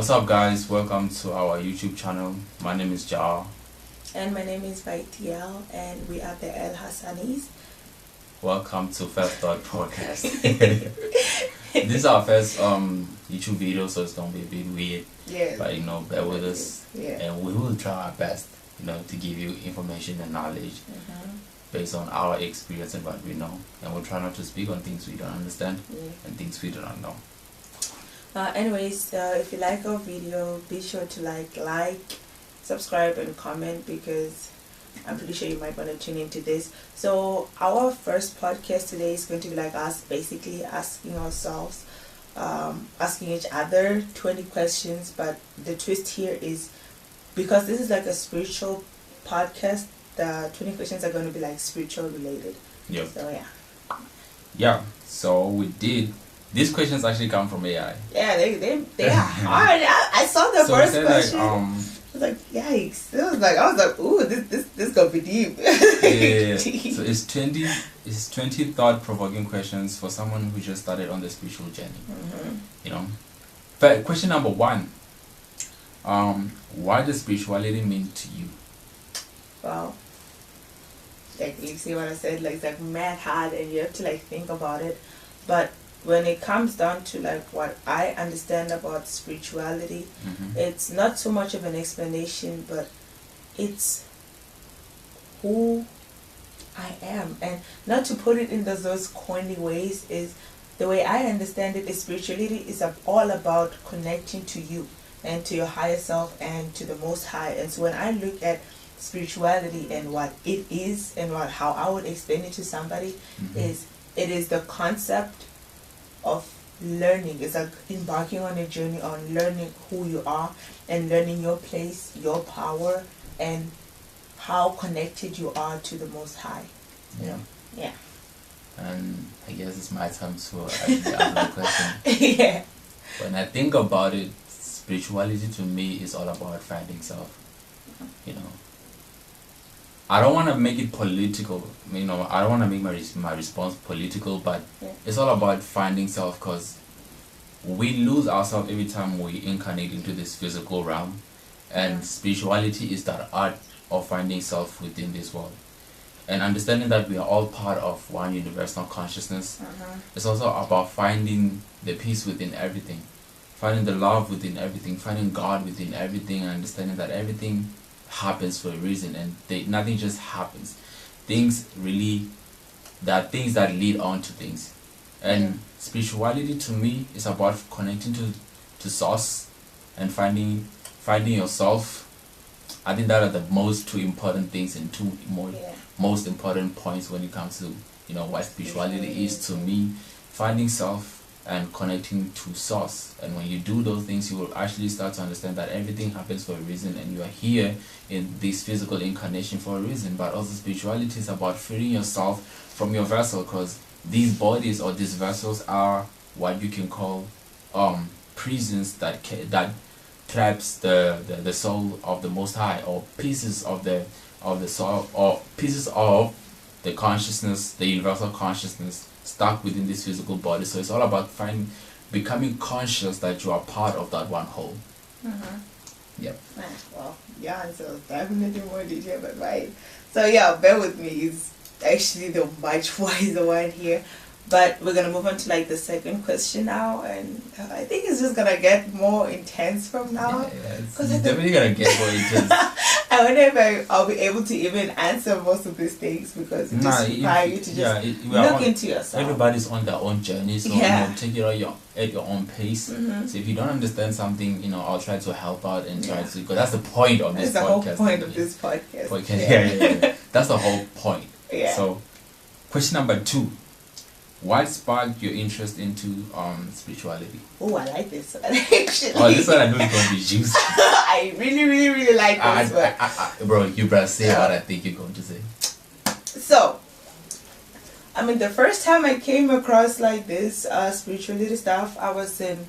What's up, guys? Welcome to our YouTube channel. My name is Jar. And my name is Vaitiel, and we are the El Hassanis. Welcome to First Thought Podcast. This is our first YouTube video, so it's gonna be a bit weird. Yeah. But bear with us. Yeah. And we will try our best, to give you information and knowledge based on our experience and what we know. And we'll try not to speak on things we don't understand and things we do not know. Anyways, if you like our video, be sure to like, subscribe, and comment, because I'm pretty sure you might want to tune into this. So our first podcast today is going to be like us basically asking ourselves, asking each other 20 questions. But the twist here is, because this is like a spiritual podcast, the 20 questions are going to be like spiritual related. Yep. So Yeah, so we did. These questions actually come from AI. Yeah, they are hard. I saw the first question. I was like, yikes! I was like, ooh, this gonna be deep. Yeah. So it's 20 thought-provoking questions for someone who just started on the spiritual journey. But question number 1. What does spirituality mean to you? Wow. Like, you see what I said? Like, it's like mad hard, and you have to like think about it. But when it comes down to like what I understand about spirituality, it's not so much of an explanation, but it's who I am. And not to put it in those corny ways, is the way I understand it is spirituality is all about connecting to you and to your higher self and to the Most High. And so when I look at spirituality and what it is and how I would explain it to somebody, is it is the concept of learning. It's like embarking on a journey on learning who you are and learning your place, your power, and how connected you are to the Most High. Yeah. And I guess it's my time to actually answer the question. Yeah. When I think about it, spirituality to me is all about finding self. I don't want to make it political. I don't want to make my response political, but it's all about finding self, because we lose ourselves every time we incarnate into this physical realm. And spirituality is that art of finding self within this world. And understanding that we are all part of one universal consciousness. It's also about finding the peace within everything. Finding the love within everything. Finding God within everything. And understanding that everything happens for a reason, and nothing just happens. There are things that lead on to things. And spirituality to me is about connecting to source and finding yourself. I think that are the two important things and most important points when it comes to what spirituality is to me. Finding self and connecting to source. And when you do those things, you will actually start to understand that everything happens for a reason, and you are here in this physical incarnation for a reason. But also spirituality is about freeing yourself from your vessel, because these bodies or these vessels are what you can call prisons that traps the soul of the Most High, or pieces of the soul, or pieces of the consciousness, the universal consciousness, stuck within this physical body. So it's all about becoming conscious that you are part of that one whole. Yep. Well, yeah, so definitely more detail, but right. So yeah, bear with me. It's actually the much wiser one here. But we're gonna move on to like the second question now, and I think it's just gonna get more intense from now. Yeah, it's definitely gonna get more intense. I wonder if I'll be able to even answer most of these things, because it just requires you to just look into yourself. Everybody's on their own journey, so take it at your own pace. So if you don't understand something, I'll try to help out and try to, because that's the point of this podcast. That's the whole point of this podcast. Yeah. That's the whole point. Yeah. So, question number 2. What sparked your interest into spirituality? Oh, I like this one, actually. Oh, this one I know is going to be juicy. I really, really, really like this one. Bro, you better say what I think you're going to say. So, the first time I came across like this spirituality stuff, I was in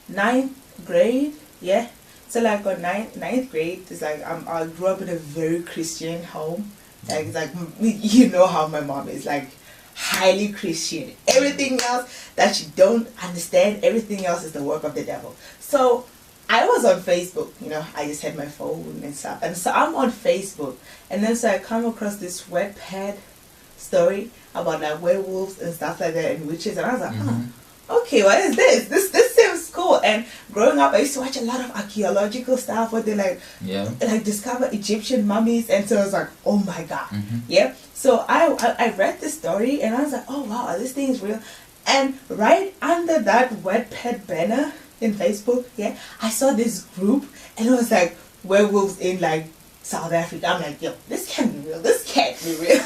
9th grade. Yeah. So like on 9th grade, it's like I grew up in a very Christian home. Like, it's like, you know how my mom is, like, highly Christian. Everything else that you don't understand, everything else is the work of the devil. So I was on Facebook, I just had my phone and stuff. And so I'm on Facebook. And then so I come across this Wattpad story about like werewolves and stuff like that and witches. And I was like, okay, what is this? This seems cool. And growing up, I used to watch a lot of archaeological stuff where they like discover Egyptian mummies. And so I was like, oh my God. Yeah. So I read the story and I was like, oh wow, this thing is real. And right under that Wattpad banner in Facebook, I saw this group and it was like werewolves in like South Africa. I'm like, yo, this can't be real. This can't be real.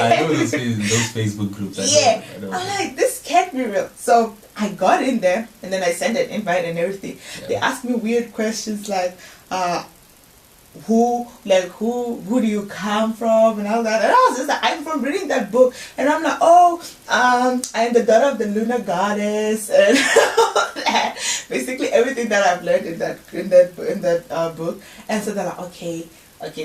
I know those Facebook groups. I'm like, this can't be real. So I got in there and then I sent an invite and everything. Yeah. They asked me weird questions like, who do you come from and all that, and I was just like, I'm from reading that book, and I'm like, I'm the daughter of the lunar goddess and all that. Basically everything that I've learned in that book. And so they're like, okay,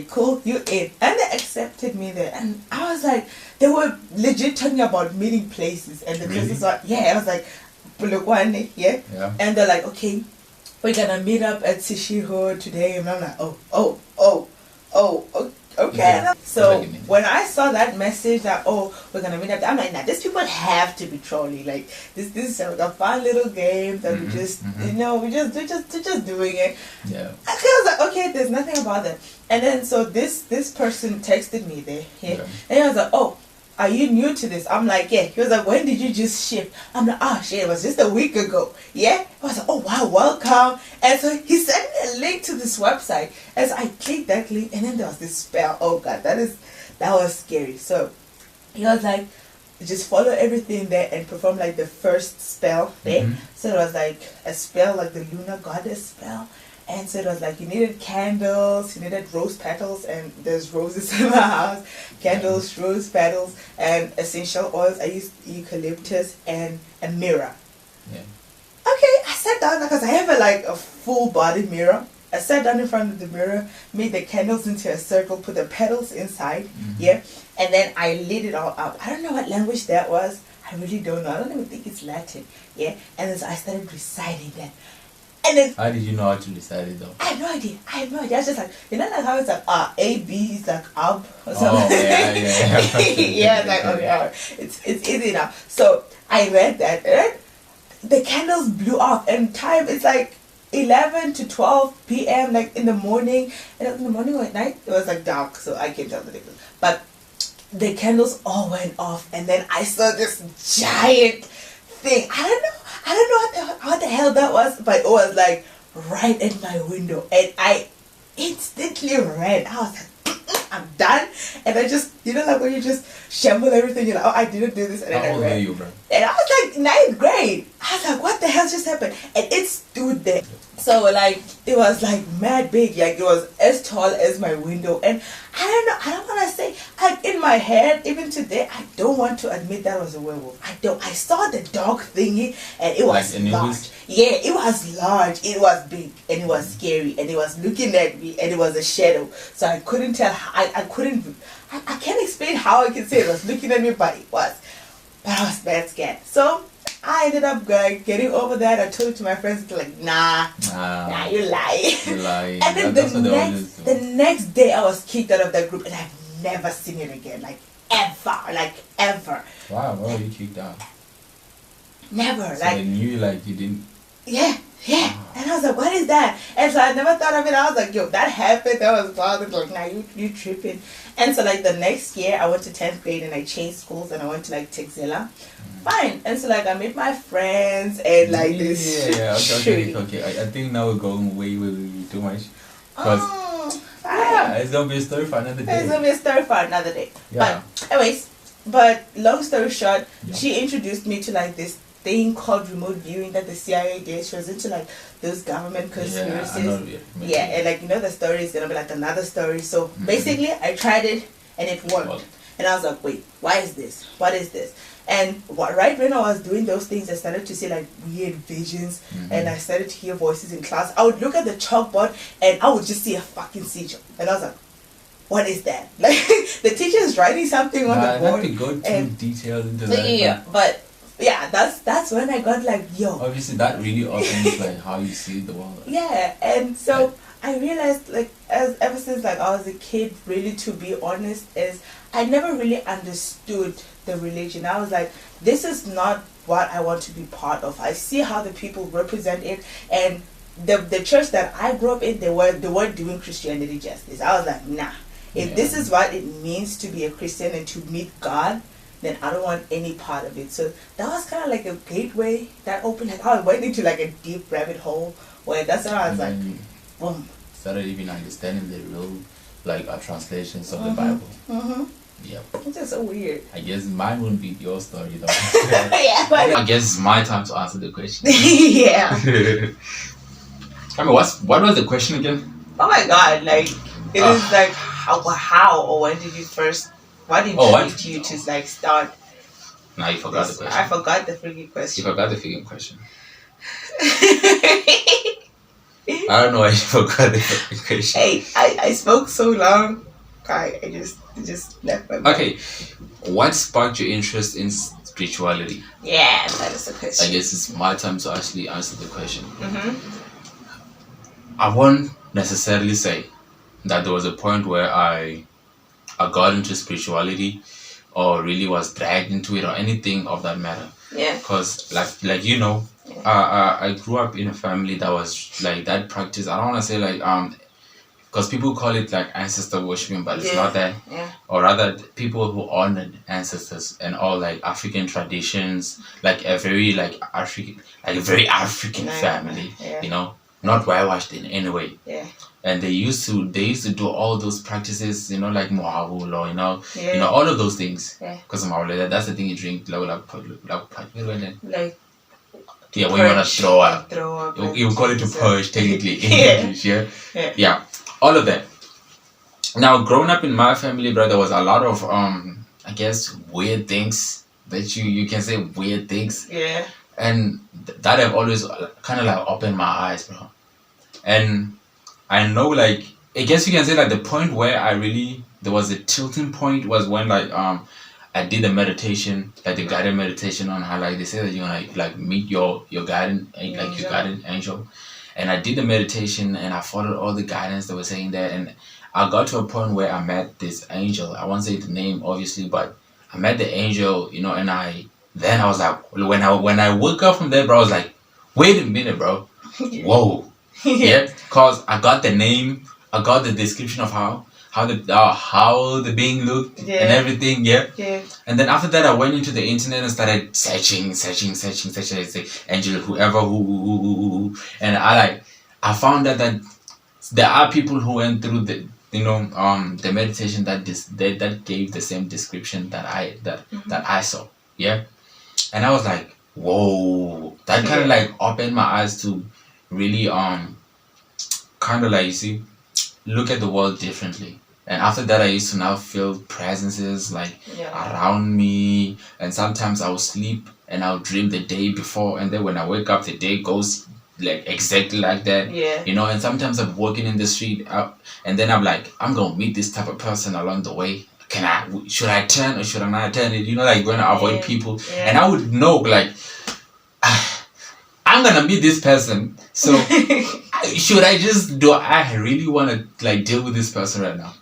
cool, you in. And they accepted me there, and I was like, they were legit talking about meeting places, and the places were, I was like, Bulukwane, and they're like, okay, we're gonna meet up at Sishiho today. And I'm like, okay. So when I saw that message that, we're gonna meet up, I'm like, nah, these people have to be trolling. Like this is a fun little game that we just, we're just doing it. Yeah. I was like, okay, there's nothing about that. And then so this person texted me there, and I was like, are you new to this? I'm like, yeah. He was like, when did you just shift? I'm like, oh shit, it was just a week ago. Yeah? I was like, oh wow, welcome. And so he sent me a link to this website. And so I clicked that link and then there was this spell. Oh God, that was scary. So he was like, just follow everything there and perform like the first spell there. So it was like a spell, like the lunar goddess spell. And so it was like you needed candles, you needed rose petals, and there's roses in my house. Candles, rose petals, and essential oils. I used eucalyptus and a mirror. Yeah. Okay, I sat down because I have a full body mirror. I sat down in front of the mirror, made the candles into a circle, put the petals inside, and then I lit it all up. I don't know what language that was. I really don't know. I don't even think it's Latin. Yeah, and then so I started reciting that. And then, how did you know how to recite it though? I have no idea. I was just like, like how it's like A, B is like up or something. Like, okay, it's easy now. So I read that, and the candles blew off, and time is like 11 to 12 p.m. like in the morning. And in the morning or at night, it was like dark, so I can't tell the difference. But the candles all went off, and then I saw this giant thing. I don't know what the hell that was, but it was like right at my window, and I instantly ran. I was like, I'm done. And I just, like when you just shamble everything, you're like, I didn't do this. And then how old were you, bro? And I was like 9th grade. I was like, what the hell just happened? And it stood there. So like it was like mad big, like it was as tall as my window. And I don't want to say, like in my head, even today, I don't want to admit that was a werewolf. I saw the dog thingy, and it was large. Yeah, it was large, it was big, and it was scary, and it was looking at me, and it was a shadow. So I couldn't tell, I can't explain how I can say it was looking at me, but it was. But I was bad scared. So I ended up getting over that. I told it to my friends, they're like, nah, you lie. You lie. And then the next day I was kicked out of that group, and I've never seen it again, like ever. Wow, why were you kicked out? Never. So they knew you didn't. Yeah. And I was like, what is that? And so I never thought of it. I was like, yo, that happened. That was wild. Like, nah, you tripping. And so like the next year I went to 10th grade and I changed schools and I went to like Texela. Fine. And so like I met my friends and like this. Okay. I think now we're going way too much. Fine. Yeah, it's gonna be a story for another day. Yeah. But anyways, long story short, she introduced me to like this thing called remote viewing that the CIA did. She was into like those government conspiracies. And like the story is gonna be like another story. So basically I tried it and it worked. And I was like, wait, why is this? What is this? And right when I was doing those things, I started to see like weird visions, and I started to hear voices in class. I would look at the chalkboard and I would just see a fucking sigil, and I was like, what is that? Like the teacher is writing something on the board. Not to go too detailed into that. Yeah, but yeah, that's when I got like, yo. Obviously, that really opens like how you see the world. Yeah, and so I realized like ever since like I was a kid, really to be honest, is I never really understood the religion. I was like, this is not what I want to be part of. I see how the people represent it, and the church that I grew up in, they weren't doing Christianity justice. I was like, nah. If this is what it means to be a Christian and to meet God, then I don't want any part of it. So that was kind of like a gateway that opened. Like I went into like a deep rabbit hole where that's when I was like, boom. Started even understanding the real like translations of the Bible. Mm-hmm. Yeah. It's just so weird. I guess mine wouldn't be your story though. Yeah, but I guess it's my time to answer the question. yeah. I mean, what was the question again? Oh my God! Like it is like how or when did you first? What intrigued you to like start? Nah, you forgot the question. I forgot the freaking question. You forgot the freaking question. I don't know why you forgot the freaking question. Hey, I spoke so long. I just left my mind. Okay, what sparked your interest in spirituality? Yeah, that is the question. I guess it's my time to actually answer the question. Mm-hmm. I won't necessarily say that there was a point where I got into spirituality or really was dragged into it or anything of that matter. Yeah. Because like you know, I grew up in a family that was like that practice. I don't want to say like because people call it like ancestor worshiping, but it's not that. Yeah. Or rather, people who honored ancestors and all like African traditions, like a very like African, like a very African family, you know, not whitewashed in any way. Yeah. And they used to do all those practices, you know, like Mohabul or you know, all of those things. Yeah. Because that's the thing you drink, like yeah, when you wanna throw up. You call it to purge technically in English, yeah. All of that. Now, growing up in my family, bro, there was a lot of I guess weird things that you can say weird things. Yeah. And that have always kind of like opened my eyes, bro. And I know, like, I guess you can say like the point where there was a tilting point was when like I did a meditation, like the guided meditation on how like they say that you're gonna like meet your guiding like your guiding angel. And I did the meditation and I followed all the guidance that was saying that, and I got to a point where I met this angel. I won't say the name obviously, but I met the angel, you know, and I was like, when I woke up from there, bro, I was like, wait a minute, bro. Whoa. Yeah, cause I got the name, I got the description of how the being looked and everything, yeah. And then after that, I went into the internet and started searching, say angel, whoever, who, and I found out that there are people who went through the the meditation that gave the same description that I saw, yeah. And I was like, whoa, that kind of like opened my eyes to really kind of like, you see, look at the world differently. And after that, I used to now feel presences like around me, and sometimes I would sleep and I'll dream the day before, and then when I wake up, the day goes like exactly like that. You know, and sometimes I'm walking in the street and then I'm like, I'm gonna meet this type of person along the way. Should I turn or should I not turn? You know, like going to avoid people, and I would know like I'm gonna meet this person, so should I just do I really want to like deal with this person right now?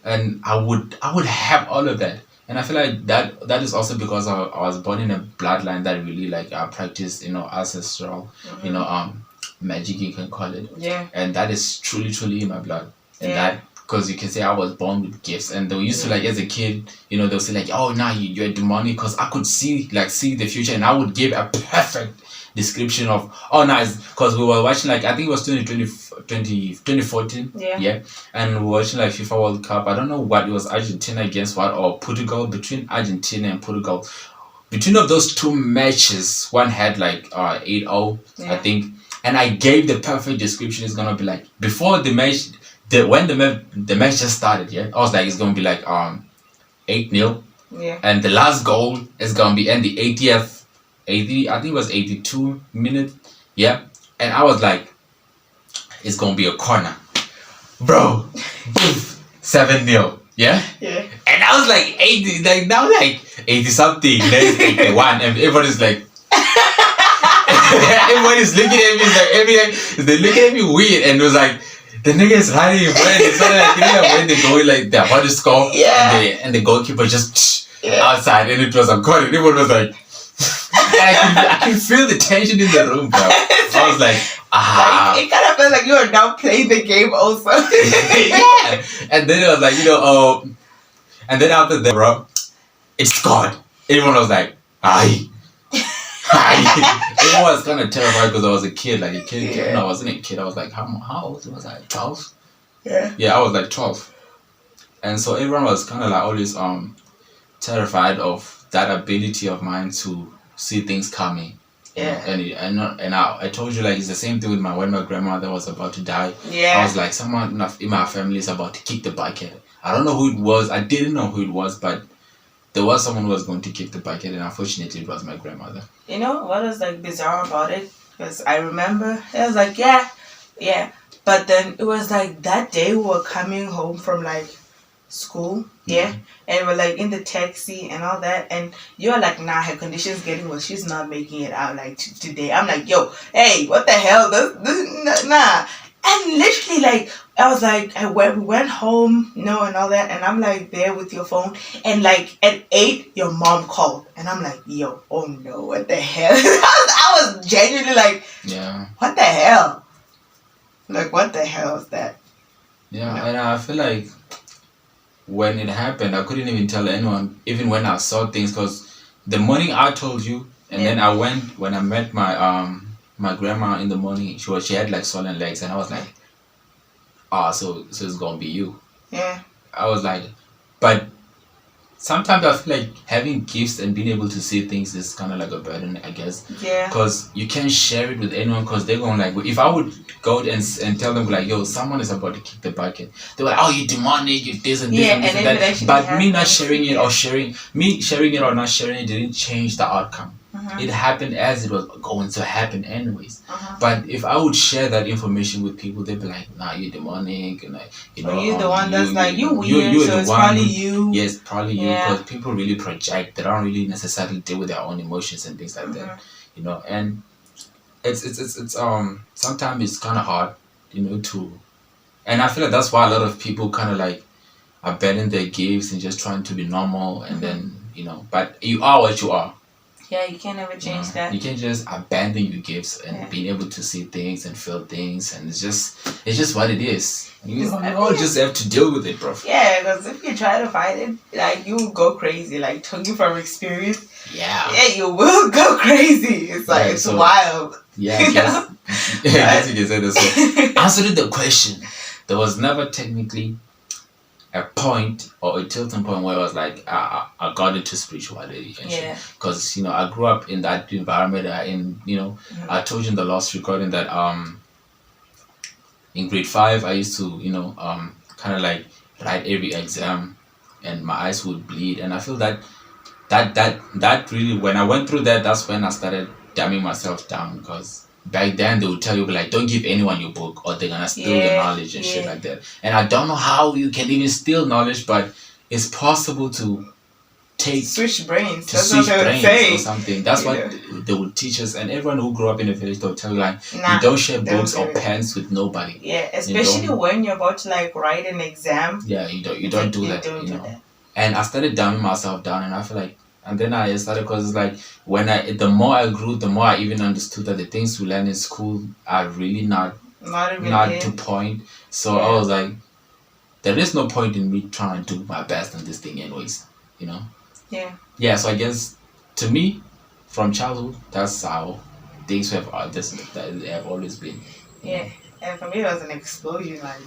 And I would have all of that, and I feel like that is also because I was born in a bloodline that really like practice, you know, ancestral, you know, magic, you can call it, and that is truly in my blood, and that because you can say I was born with gifts, and they used to like as a kid, you know, they'll say like, oh, now you're demonic, because I could see the future, and I would give a perfect description of because we were watching like I think it was 2014 and we were watching like FIFA World Cup. I don't know what it was, Argentina against what, or Portugal, between Argentina and Portugal. Between of those two matches, one had like 8-0 I think, and I gave the perfect description. It's gonna be like before the match, when the match just started, I was like, it's gonna be like 8-0 and the last goal is gonna be in the 80th, I think it was 82 minutes, and I was like, it's gonna be a corner, bro. 7-0, and I was like 80, like now like 80 something, then it's 81, and everybody's like, everybody's looking at me, they're looking at me weird, and it was like, the nigga is running, when it's like, when they go like, they're about to score, and the goalkeeper just outside, and it was a goal, and everyone was like, I can feel the tension in the room, bro. I was like, Like, it kind of felt like you are now playing the game also. yeah. And then it was like, and then after that, bro, it scored. Everyone was like, aye. Everyone was kind of terrified because I was a kid, like a kid. No, I wasn't a kid. I was like, how old was I? 12? Yeah, I was like 12. And so everyone was kind of like always terrified of that ability of mine to see things coming. Yeah. And I told you, like, it's the same thing with when my grandmother was about to die. Yeah. I was like, someone in my family is about to kick the bucket. I don't know who it was. I didn't know who it was, but there was someone who was going to kick the bucket, and unfortunately, it was my grandmother. You know what was like bizarre about it? Because I remember I was like, yeah, but then it was like that day we were coming home from like school, and we're like in the taxi and all that, and you're like, nah, her condition's getting worse, she's not making it out like today. I'm like, yo, hey, what the hell, this nah. And literally, like, I was like, we went home, and all that, and I'm like there with your phone, and like at 8 your mom called, and I'm like, yo, oh no, what the hell. I was genuinely like, what the hell, like, what the hell is that? And I feel like when it happened, I couldn't even tell anyone, even when I saw things, because the morning I told you, and then I went, when I met my grandma in the morning, she had like swollen legs, and I was like, so it's gonna be you. Yeah. I was like, but sometimes I feel like having gifts and being able to see things is kind of like a burden, I guess. Yeah. Because you can't share it with anyone, because they're going like, if I would go and tell them like, yo, someone is about to kick the bucket, they're like, oh, you demonic, you this and this and this and that. But me not sharing it or sharing it or not sharing it didn't change the outcome. It happened as it was going to happen anyways. But if I would share that information with people, they'd be like, nah, you're demonic, and like, you're the one that's like, you weird, so it's probably you. Yes, probably you, because people really project. They don't really necessarily deal with their own emotions and things like that, and it's sometimes it's kind of hard, to, and I feel like that's why a lot of people kind of like abandon their gifts and just trying to be normal, and then, but you are what you are. Yeah, you can't ever change that. You can't just abandon your gifts and being able to see things and feel things, and it's just what it is. You all just have to deal with it, bro. Yeah, because if you try to fight it, like, you will go crazy. Like, talking from experience. Yeah, you will go crazy. It's like, it's wild. Yeah, I guess you can say that. So, answering the question, there was never technically a point or a tilting point where I was like, I got into spirituality and shit. Because, I grew up in that environment. I told you in the last recording that in grade 5 I used to, kind of like write every exam, and my eyes would bleed. And I feel that really, when I went through that, that's when I started dumbing myself down, because back then they would tell you like, don't give anyone your book or they're gonna steal your knowledge and shit like that. And I don't know how you can even steal knowledge, but it's possible to switch brains. That's switch what brains or something. That's what they would teach us. And everyone who grew up in the village, they'll tell you like, you don't share books or pens with nobody. Yeah, especially when you're about to like write an exam. Yeah, you don't do that. And I started dumbing myself down, and I feel like, and then I started, because it's like, the more I grew, the more I even understood that the things we learn in school are really not to point. So I was like, there is no point in me trying to do my best on this thing anyways, Yeah, so I guess, to me, from childhood, that's how things have always been. Yeah. And for me, it was an explosion, like,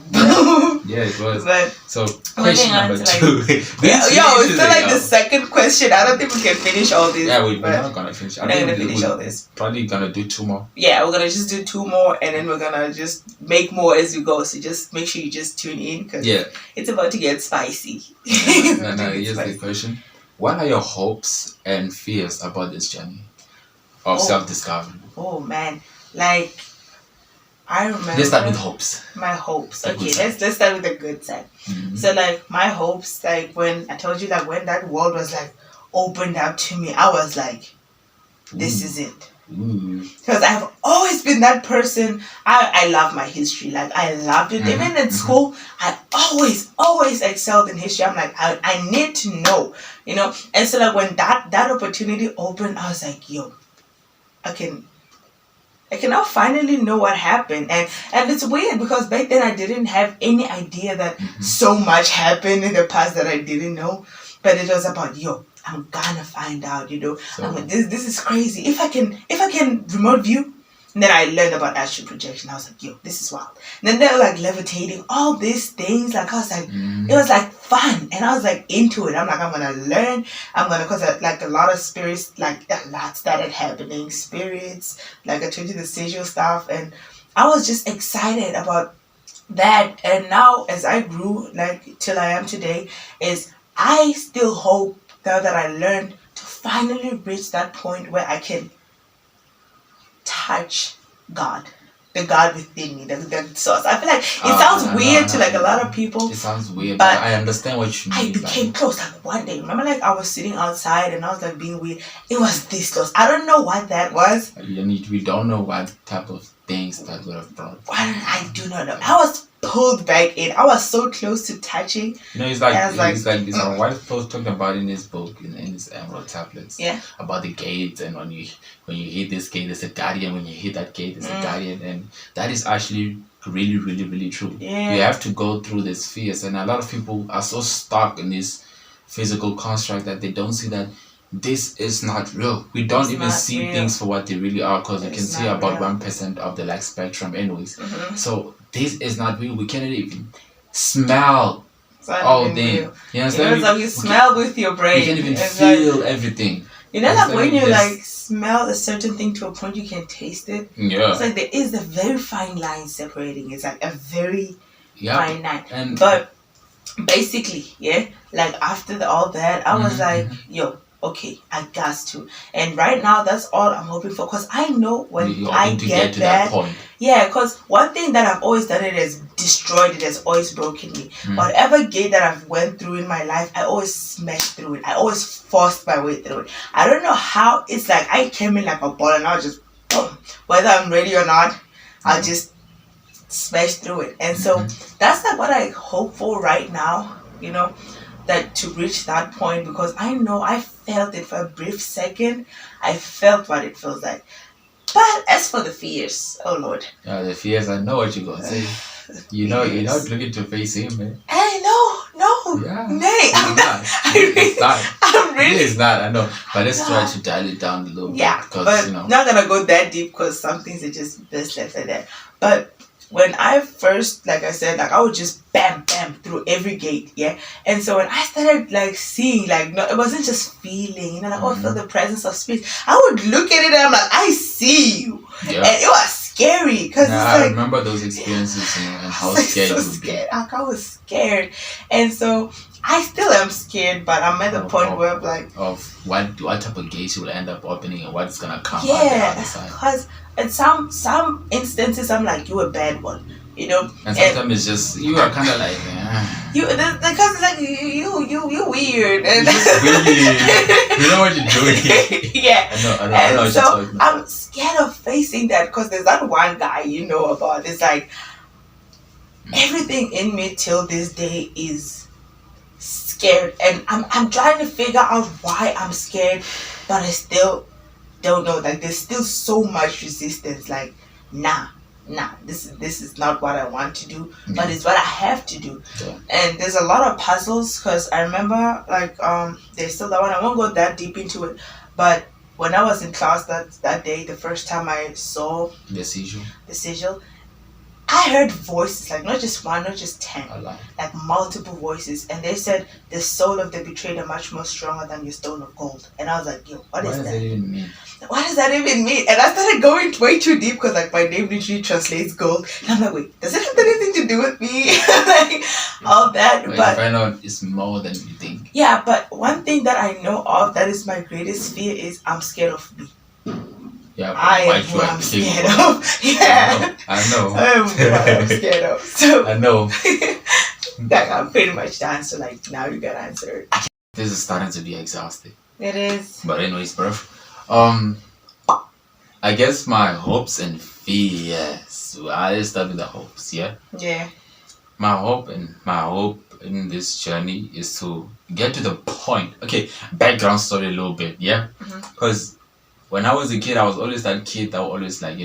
yeah, it was. But so, question number 2. It's still like the second question. I don't think we can finish all this. Yeah, we're not gonna finish. We're not gonna finish all this. Probably gonna do 2 more. Yeah, we're gonna just do 2 more, and then we're gonna just make more as we go. So just make sure you just tune in, because it's about to get spicy. Here's the question: what are your hopes and fears about this journey of self-discovery? Oh man, like, I remember. Let's start with hopes. My hopes. The Okay, let's start with the good side. Mm-hmm. So like my hopes, like when I told you like when that world was like opened up to me, I was like, this is it. Because I've always been that person. I love my history. Like I loved it. Even in school, I always excelled in history. I'm like, I need to know, you know. And so like when that opportunity opened, I was like, yo, I can now finally know what happened. And it's weird because back then I didn't have any idea that so much happened in the past that I didn't know. But it was about, yo, I'm gonna find out, you know. So, I'm like, this is crazy. If I can remote view, and then I learned about astral projection. I was like, yo, this is wild. And then they were like levitating, all these things. Like I was like, it was like fun, and I was like into it. I'm like, I'm gonna learn. I'm gonna, cause like a lot of spirits, like a lot started happening. Spirits, like I told you the sigil stuff, and I was just excited about that. And now, as I grew, like till I am today, is I still hope now that I learned to finally reach that point where I can touch God, the God within me, the source. I feel like it sounds weird to like a lot of people. It sounds weird, but I understand what you mean. I became close like one day. Remember, like I was sitting outside and I was like being weird. It was this close. I don't know what that was. We don't know what type of things that would have brought. I do not know. I was pulled back in. I was so close to touching. You know, it's like our wife post talking about in his book, in his emerald tablets. Yeah. About the gates, and when you hit this gate, there's a guardian. When you hit that gate, there's a guardian, and that is actually really, really, really true. Yeah. You have to go through the spheres, and a lot of people are so stuck in this physical construct that they don't see that this is not real. We don't even see things for what they really are, because you can see about 1% of the light spectrum anyways. So this is not real. We cannot even smell all thing. You understand? It's like you smell with your brain. You can't even feel everything. You know, like when you like smell a certain thing to a point you can taste it. Yeah. It's like there is a very fine line separating. It's like a very fine line. And but basically, yeah, like after all that, I was like, yo, okay, I got to. And right now, that's all I'm hoping for. Because I know when I get that point. Yeah, because one thing that I've always done, it has destroyed, it has always broken me. Whatever gate that I've went through in my life, I always smashed through it. I always forced my way through it. I don't know how. It's like I came in like a ball and I was just, boom. Whether I'm ready or not, I'll just smash through it. And so that's like what I hope for right now, you know, that to reach that point, because I know I felt it for a brief second. I felt what it feels like. But as for the fears, oh Lord. Yeah, the fears, I know what you're going to say. You're not looking to face him, man. Hey, no. Yeah. Nay, I'm not. It's not. I'm really. It's not, I know. But let's try to dial it down a little bit. Yeah, but you know, not going to go that deep because some things are just best left like that. But when I first, like I said, like I would just bam through every gate, yeah. And so when I started like seeing, like no, it wasn't just feeling, you know, like I feel the presence of spirit. I would look at it and I'm like, I see you, and it was scary because I remember those experiences, you know, and how scared you would be. Like I was scared, and so I still am scared, but I'm at the point where I'm like, of what type of gates you will end up opening and what's gonna come out the other side. Because in some instances I'm like, you a bad one, you know, and sometimes it's just you are kind of like you because it's like you weird and you know what you're doing. Yeah, I know. So I'm scared of facing that because there's that one guy you know about. It's like everything in me till this day is scared, and I'm trying to figure out why I'm scared, but I still don't know. Like there's still so much resistance. Like nah, this is not what I want to do, but it's what I have to do. And there's a lot of puzzles because I remember like there's still that one. I won't go that deep into it, but when I was in class that day, the first time I saw the sigil, I heard voices, like not just one, not just 10, like multiple voices, and they said the soul of the betrayed are much more stronger than your stone of gold. And I was like, yo, what does that even mean? What does that even mean? And I started going way too deep because like my name literally translates gold, and I'm like, wait, does it have anything to do with me? Like all that. But I find out it's more than you think. Yeah, but one thing that I know of that is my greatest fear is I'm scared of me. Yeah, I am who I'm scared of. Yeah. I know. I am who I'm scared of. So I know. like I'm pretty much the answer. Like now you gotta answer it. This is starting to be exhausting. It is. But anyways, bro. I guess my hopes and fears. I'll start with the hopes, yeah? Yeah. My hope in this journey is to get to the point. Okay, background story a little bit, yeah? Because when I was a kid, I was always that kid that always like,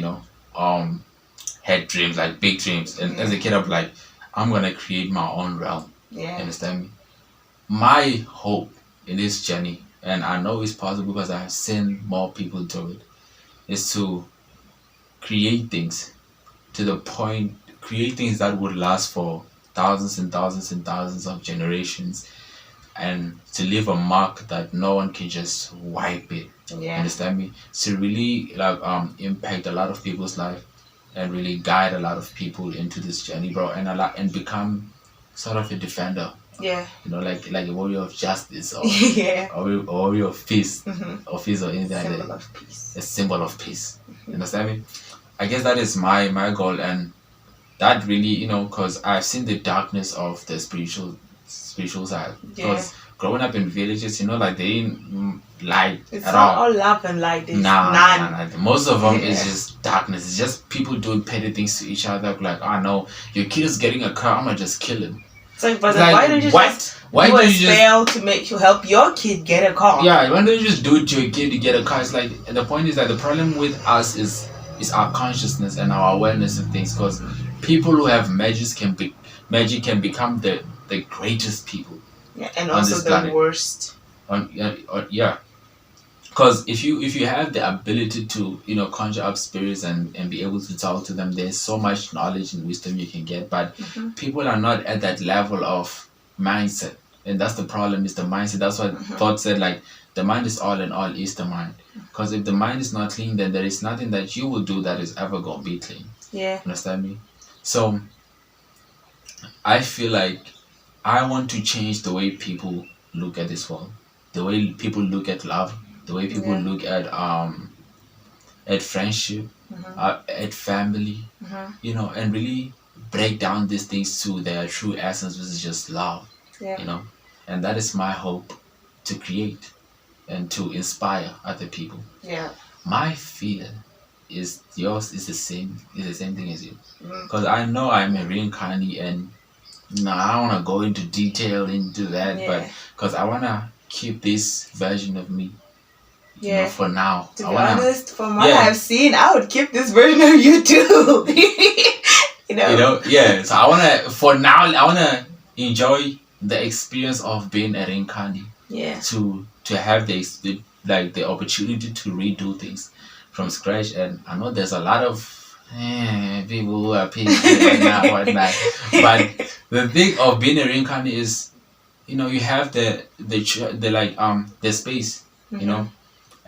had dreams, like big dreams. And as a kid, I'm like, I'm gonna create my own realm. Yeah. Understand me? My hope in this journey, and I know it's possible because I've seen more people do it, is to create things to the point, create things that would last for thousands and thousands and thousands of generations, and to leave a mark that no one can just wipe it. Yeah. Understand me? To really impact a lot of people's life and really guide a lot of people into this journey, bro, and become sort of a defender. Yeah. Like a warrior of justice or yeah. or a warrior of peace, or peace or anything like that. Symbol of peace. A symbol of peace. You understand me? I guess that is my goal, and that really, because I've seen the darkness of the spiritual side. Because growing up in villages, like they didn't light it's at not all. Love and light. Nah. Most of them is just darkness. It's just people doing petty things to each other. Like, oh no, your kid is getting a car, I'm gonna just kill him. It's like, but like, why don't you just fail to make you help your kid get a car? Yeah, why don't you just do it to your kid to get a car? It's like, and the point is that the problem with us is our consciousness and our awareness of things. Because people who have magic can become the greatest people. Yeah, and also the worst. Yeah. Because if you have the ability to conjure up spirits and be able to talk to them, there's so much knowledge and wisdom you can get. But people are not at that level of mindset, and that's the problem. Is the mindset. That's what Thought said. Like the mind is all, and all is the mind. Because if the mind is not clean, then there is nothing that you will do that is ever gonna be clean. Yeah. Understand me? So I feel like I want to change the way people look at this world, the way people look at love, the way people look at friendship, at family, and really break down these things to their true essence, which is just love. And that is my hope to create and to inspire other people. Yeah. My fear is yours is the same thing as you, because I know I'm a reincarnate, and I don't want to go into detail into that, but because I want to keep this version of me. Yeah. For now. To be honest, from what I've seen, I would keep this version of you too. Yeah. So I wanna, for now, I wanna enjoy the experience of being a reincarnate. Yeah. To have the opportunity to redo things from scratch, and I know there's a lot of people who are PhD right now, whatnot. But the thing of being a reincarnate is, you have the space,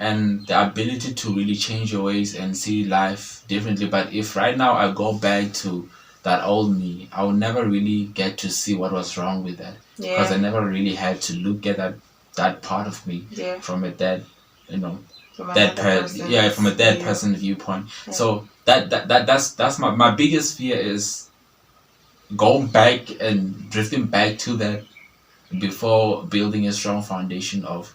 and the ability to really change your ways and see life differently. But if right now I go back to that old me, I will never really get to see what was wrong with that, because I never really had to look at that part of me from a dead, from a dead person viewpoint. Yeah. So that's my biggest fear is going back and drifting back to that before building a strong foundation of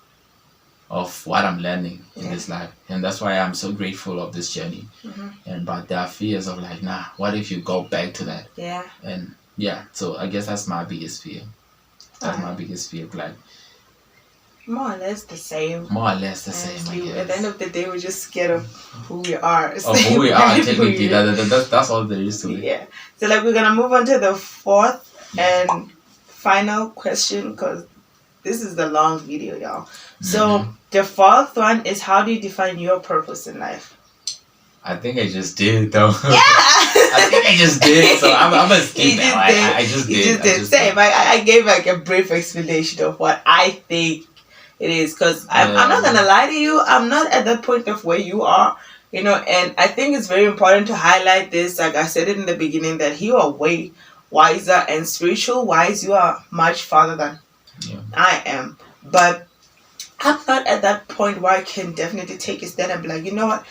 what I'm learning in this life. And that's why I'm so grateful of this journey. But there are fears of like, what if you go back to that? Yeah. And so I guess that's my biggest fear. That's my biggest fear, like more or less the same. More or less the same. At the end of the day, we're just scared of who we are. Of who we are, technically. That's all there is to it. Yeah. So we're gonna move on to the fourth and final question, because this is the long video, y'all. So the fourth one is, how do you define your purpose in life? I think I just did, though. Yeah. I think I just did. So I'm gonna skip that. I just did. Same. I gave a brief explanation of what I think it is, because I'm not gonna lie to you. I'm not at the point of where you are, and I think it's very important to highlight this. Like I said it in the beginning, that you are way wiser, and spiritual wise, you are much farther than I am. But I'm not at that point where I can definitely take a stand and be like, you know what,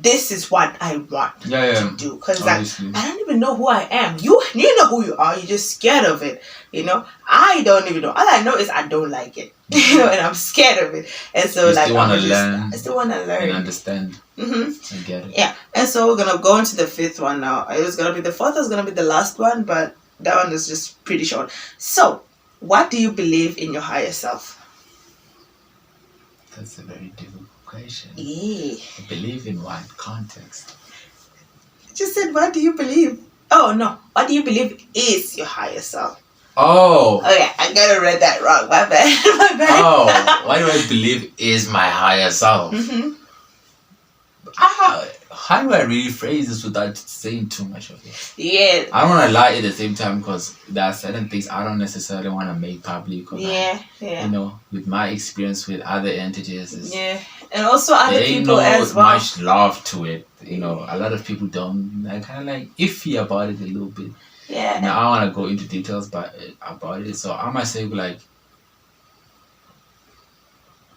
this is what I want to do. Because I don't even know who I am. You know who you are. You're just scared of it. I don't even know. All I know is I don't like it. And I'm scared of it. And so I still want to learn and understand. Mm-hmm. I get it. Yeah. And so we're gonna go into the fifth one now. It was gonna be the fourth. Was gonna be the last one, but that one is just pretty short. So, what do you believe in your higher self? That's a very difficult question. Yeah. I believe in what context? I just said, what do you believe? Oh, no. What do you believe is your higher self? Oh. Okay, I gotta read that wrong. My bad. Oh, what do I believe is my higher self? Mm-hmm. How do I really phrase this without saying too much of it? Yeah. I don't want to lie at the same time because there are certain things I don't necessarily want to make public. Yeah. With my experience with other entities. And also other people as well. Much love to it. A lot of people don't. I kind of iffy about it a little bit. Yeah. Now I want to go into details about it. So I might say I want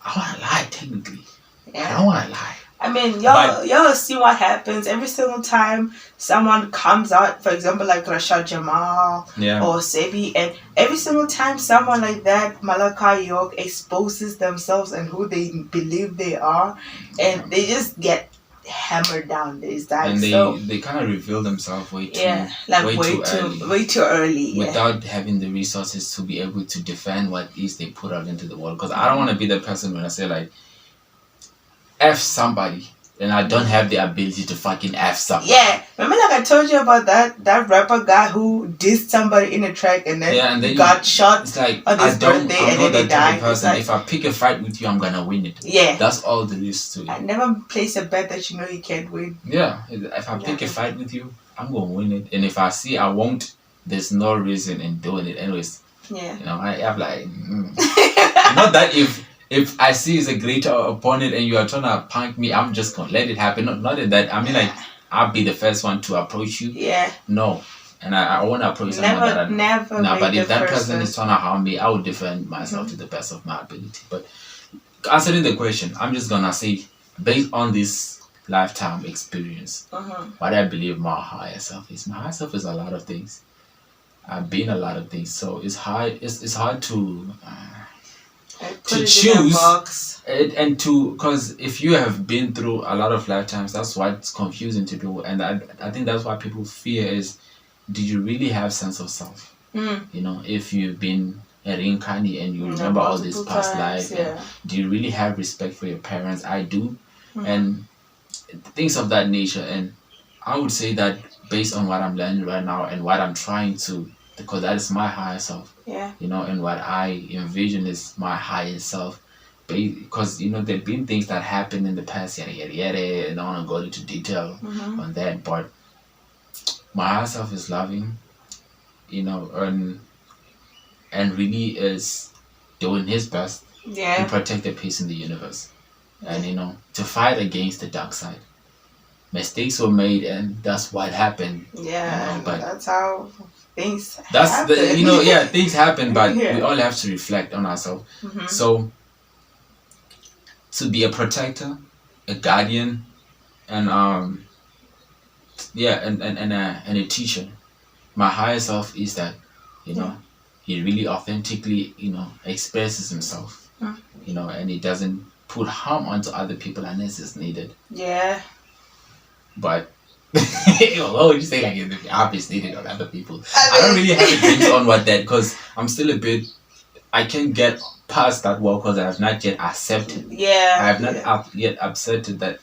to lie technically. Yeah. I don't want to lie. I mean, y'all see what happens every single time someone comes out, for example, like Rashad Jamal or Sebi, and every single time someone like that, Malachi York, exposes themselves and who they believe they are, and they just get hammered down these days. And they kind of reveal themselves way too early. Without having the resources to be able to defend what it is they put out into the world. Because I don't want to be the person when I say F somebody, and I don't have the ability to fucking F somebody. Yeah, remember I told you about that rapper guy who dissed somebody in a track and then got shot it's on his birthday and then he died. Person. If I pick a fight with you, I'm gonna win it. Yeah. That's all there is to it. I never place a bet that you know you can't win. Yeah, if I pick a fight with you, I'm gonna win it. And if I see I won't, there's no reason in doing it anyways. Yeah. I have not that if I see is a greater opponent and you are trying to punk me, I'm just gonna let it happen. Not that I mean I'll be the first one to approach you. Yeah. No. And I want to approach someone that never. No, but if that person is trying to harm me, I will defend myself to the best of my ability. But answering the question, I'm just gonna say, based on this lifetime experience, what I believe my higher self is. My higher self is a lot of things. I've been a lot of things, so it's hard. It's hard to choose and to, because if you have been through a lot of lifetimes, that's what's confusing to people, and I think that's why people fear is, did you really have sense of self? If you've been a reincarnate and you remember all this past life, do you really have respect for your parents? I do, and things of that nature. And I would say that based on what I'm learning right now and what I'm trying to, because that is my higher self. Yeah. And what I envision is my higher self. Because, there've been things that happened in the past, and I don't want to go into detail on that, but my higher self is loving, and really is doing his best to protect the peace in the universe. And, to fight against the dark side. Mistakes were made, and that's what happened. Yeah, but that's how things happen. Things happen, but we all have to reflect on ourselves. So, to be a protector, a guardian, and and a teacher. My higher self is that, he really authentically, expresses himself, and he doesn't put harm onto other people unless it's needed. Yeah. But what would you say, if the app is needed on other people? I don't really have a glimpse on what that, because I'm still a bit, I can't get past that wall because I have not yet accepted. Yeah. I have not yet accepted that,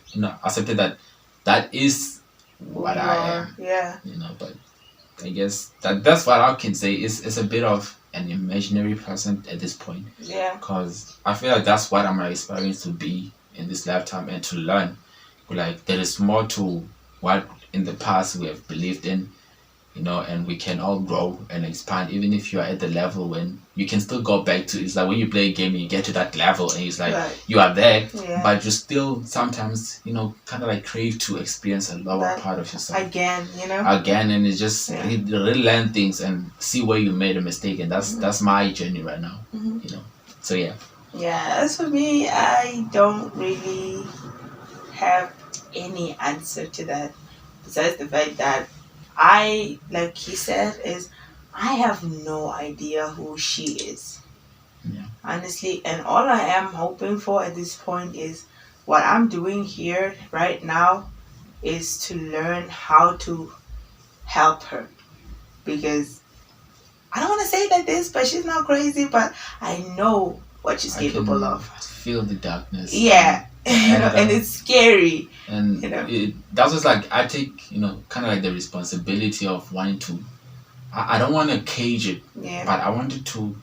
that is what I am. Yeah. But I guess that's what I can say. It's a bit of an imaginary person at this point. Yeah. Because I feel like that's what I'm aspiring to be in this lifetime and to learn. There is more to what in the past we have believed in, and we can all grow and expand. Even if you are at the level when you can still go back to, it's like when you play a game and you get to that level and it's like you are there, but you still sometimes, kind of crave to experience a lower part of yourself. Again, and it's just really learn things and see where you made a mistake, and that's my journey right now, So yeah. Yeah, as for me, I don't really have any answer to that besides the fact that I, like he said, is I have no idea who she is. Yeah. Honestly, and all I am hoping for at this point is what I'm doing here right now is to learn how to help her, because I don't want to say it like this, but she's not crazy, but I know what she's capable of. Feel the darkness. Yeah. And it's scary. And that's just like I take, kind of like the responsibility of wanting to. I don't want to cage it, but I wanted to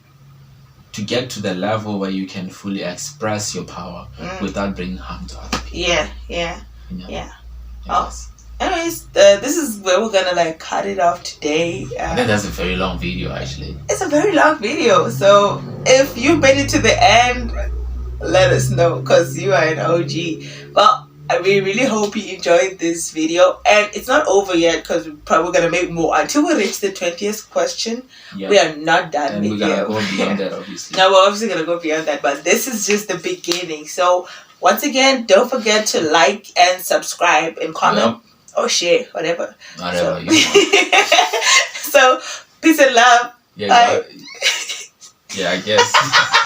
get to the level where you can fully express your power without bringing harm to other people. Yeah. Oh. Anyways, this is where we're gonna cut it off today. I think that's a very long video, actually. It's a very long video, so if you made it to the end, let us know, because you are an OG. Well, we really hope you enjoyed this video, and it's not over yet, because we're probably gonna make more until we reach the 20th question. Yeah. We are not done. And we're gonna go beyond that, obviously. No, we're obviously gonna go beyond that, but this is just the beginning. So once again, don't forget to like and subscribe and comment. Yep. Or share, whatever. Whatever you want. So, peace and love. Yeah, I guess.